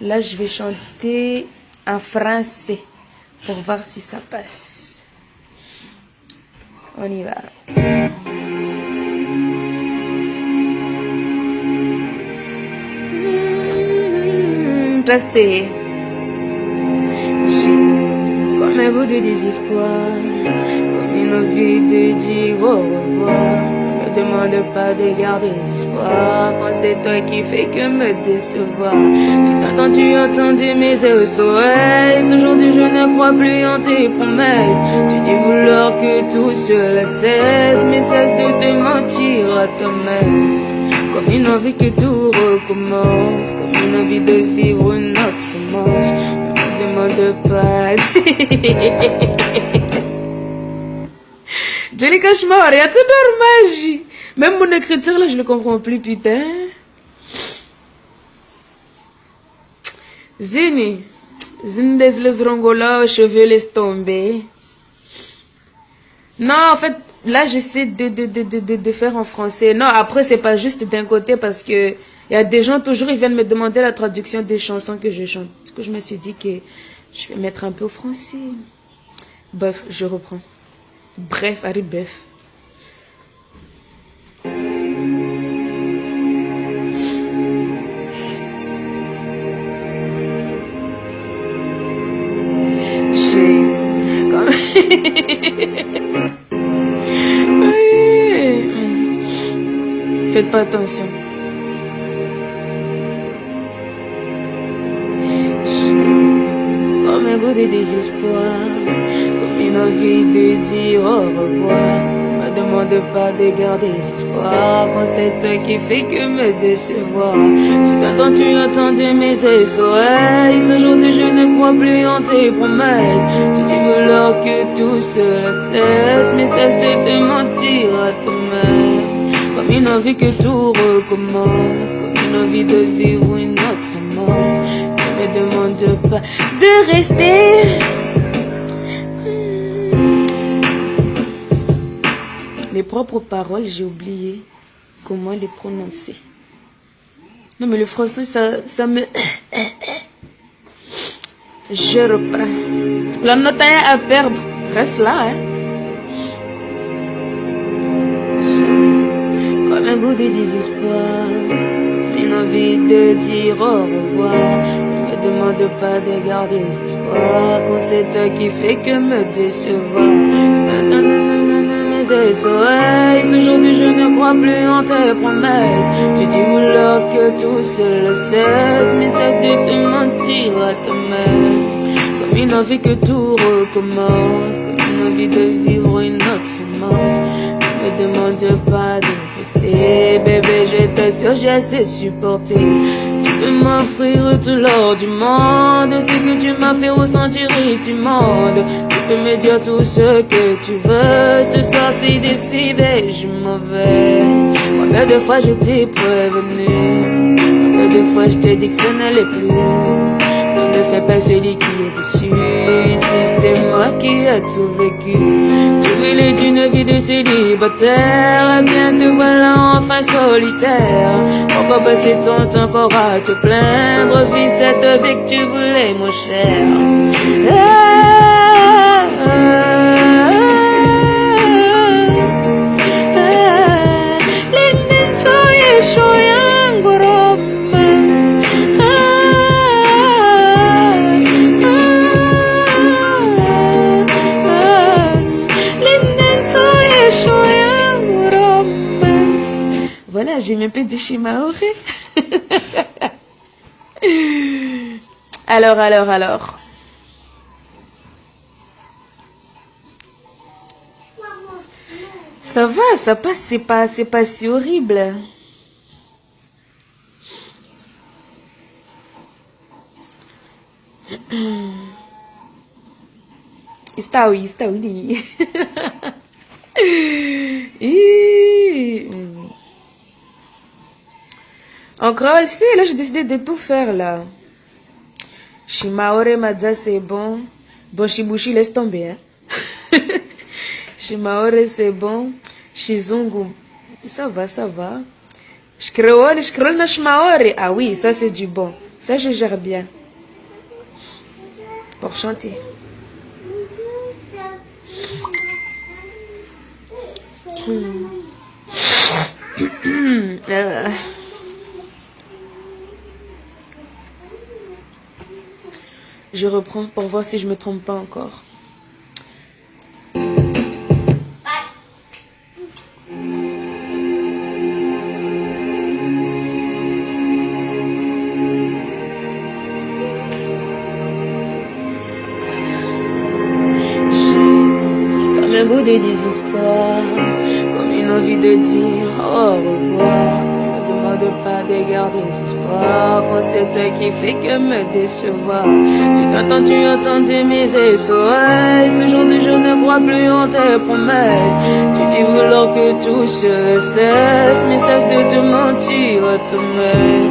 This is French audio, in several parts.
Là, je vais chanter en français pour voir si ça passe. On y va. Passer. J'ai comme un goût de désespoir, comme une envie de dire au revoir. Ne demande pas de garder l'espoir quand c'est toi qui fais que me décevoir. Putain, quand tu as entendu mes SOS, aujourd'hui je ne crois plus en tes promesses. Tu dis vouloir que tout cela cesse, mais cesse de te mentir à toi-même. Comme une envie que tout recommence, comme une envie de vivre une autre romance. Ne me demande pas. Johnny Cauchemar, et à tout magie. Même mon écriture là, je le comprends plus, putain. Zini, Zindes les rongola, cheveux laisse tomber. Non, en fait, là, j'essaie de faire en français. Non, après, c'est pas juste d'un côté parce que il y a des gens, toujours, ils viennent me demander la traduction des chansons que je chante. Du coup, je me suis dit que je vais mettre un peu au français. Bref, je reprends. Bref, allez, bref. J'ai comme... Faites pas attention. Comme un goût de désespoir, comme une envie de dire au revoir. Me demande pas de garder espoir quand c'est toi qui fais que me décevoir. Putain, quand tu as entendu mes SOS, aujourd'hui je ne crois plus en tes promesses. Tu dis vouloir que tout cela cesse, mais cesse de te mentir à toi-même. Comme une envie que tout recommence, comme une envie de vivre une autre romance. Ne me demande pas de rester. Mes propres paroles, j'ai oublié comment les prononcer. Non mais le français, ça me... Je reprends. La note à perdre, reste là, hein. Comme un goût de désespoir, une envie de dire au revoir. Ne me demande pas de garder espoir quand c'est toi qui fais que me décevoir. SOS, aujourd'hui je ne crois plus en tes promesses. Tu dis vouloir que tout cela cesse, mais cesse de te mentir à toi-même. Comme une envie que tout recommence, comme une envie de vivre une autre romance. Ne me demande pas de rester, bébé, je t'assure, j'ai assez supporté. Tu peux m'offrir tout l'or du monde, c'est que tu m'as fait ressentir et tu m'ondes. Tu peux me dire tout ce que tu veux, ce soir c'est décidé, je m'en vais. Combien de fois je t'ai prévenu, combien de fois je t'ai dit que ce n'allait plus. Ne fais pas celui qui est dessus, si c'est moi qui ai tout vécu. Tu voulais d'une vie de célibataire, eh bien te voilà enfin solitaire. Pourquoi passer ton temps encore à te plaindre, vis cette vie que tu voulais, mon cher. Voilà, j'ai même pas dit Shimaore. Alors. Ça va, ça passe, c'est pas si horrible. Está oui. En créole, si, là j'ai décidé de tout faire là. Shimaore Madza c'est bon. Bon Shibushi laisse tomber. Hein. Shimaore c'est bon. Shizungu, ça va. Je créole na Shimaore. Ah oui, ça c'est du bon. Ça, je gère bien. Pour chanter. Je reprends pour voir si je me trompe pas encore. Un goût de désespoir, comme une envie de dire au revoir. Ne demande pas de garder espoirs, quand c'est toi qui fait que me décevoir. Quand tu entends mes SOS, ce jour de je ne crois plus en tes promesses. Tu dis vouloir que tout se cesse, mais cesse de te mentir à toi-même.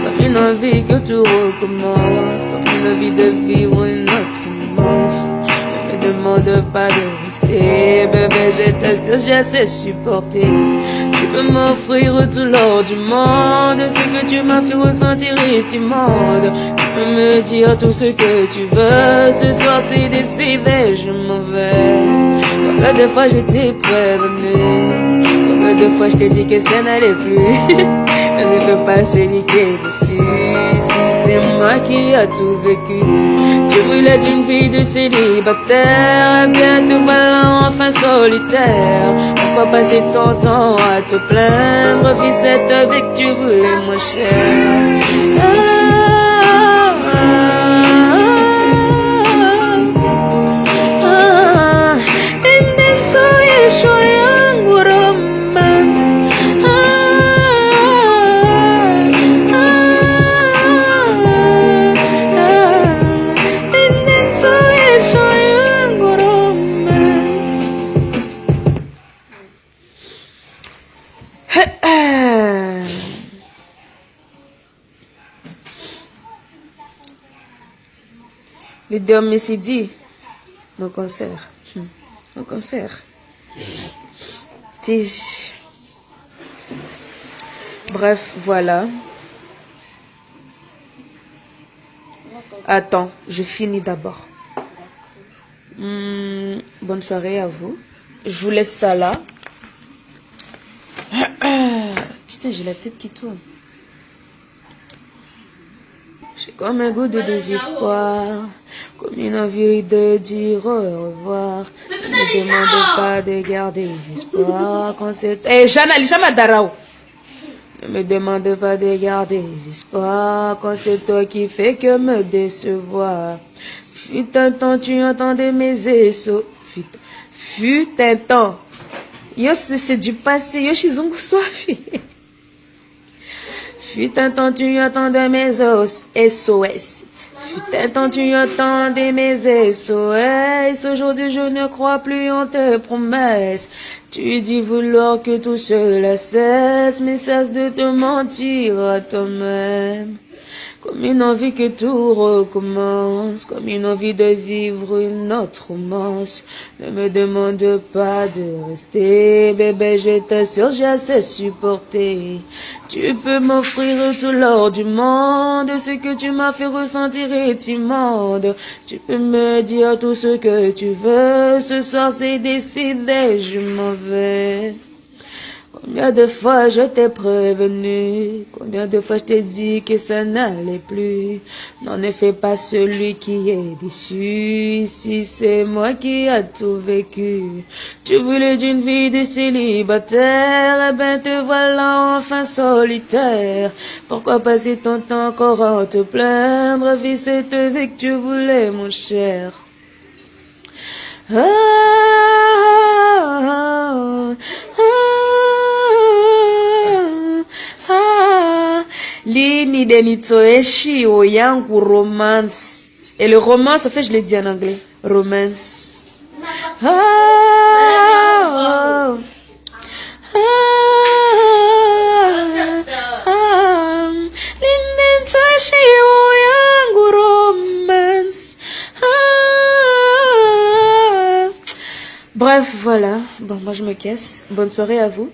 Comme une envie que tout recommence, comme une envie de vivre une autre romance. Ne me demande pas de rester, bébé, je t'assure, j'ai assez supporté. Tu peux m'offrir tout l'or du monde, ce que tu m'as fait ressentir est immonde. Tu peux me dire tout ce que tu veux, ce soir c'est décidé, je m'en vais. Combien de fois je t'ai prévenu, combien de fois je t'ai dit que ça n'allait plus. Ne veux pas celui qui est déçu, si c'est moi qui a tout vécu. Tu voulais d'une vie de célibataire, bien te voilà enfin solitaire. Pourquoi passer ton temps à te plaindre, vis cette vie que tu voulais moins cher. Le dernier CD, mon concert. Mon concert. Bref, voilà. Attends, je finis d'abord. Bonne soirée à vous. Je vous laisse ça là. Putain, j'ai la tête qui tourne. J'ai comme un goût de désespoir, comme une envie de dire au revoir. Ne me demande pas de garder espoir quand c'est... Eh, Jana Darao. Ne me demande pas de garder espoir quand c'est toi qui fais que me décevoir. Fut un temps, tu entendais mes SO. Fut un temps. Yo, c'est du passé. Yo, chizungu soif. Fut un temps, tu entendais mes SOS. Fut un temps, tu entendais mes SOS. Aujourd'hui, je ne crois plus en tes promesses. Tu dis vouloir que tout cela cesse, mais cesse de te mentir à toi-même. Comme une envie que tout recommence, comme une envie de vivre une autre romance. Ne me demande pas de rester, bébé, je t'assure, j'ai assez supporté. Tu peux m'offrir tout l'or du monde, ce que tu m'as fait ressentir est immonde. Tu peux me dire tout ce que tu veux, ce soir c'est décidé, je m'en vais. Combien de fois je t'ai prévenu, combien de fois je t'ai dit que ça n'allait plus. N'en est fait pas celui qui est déçu, si c'est moi qui a tout vécu. Tu voulais d'une vie de célibataire, eh ben te voilà enfin solitaire. Pourquoi passer ton temps encore à te plaindre, vis cette vie que tu voulais mon cher. Lini denitoeshi o yangu romance. Et le romance, en fait, je l'ai dit en anglais. Romance. Denitoeshi o yangu romance. Bref, voilà. Bon, moi je me casse. Bonne soirée à vous.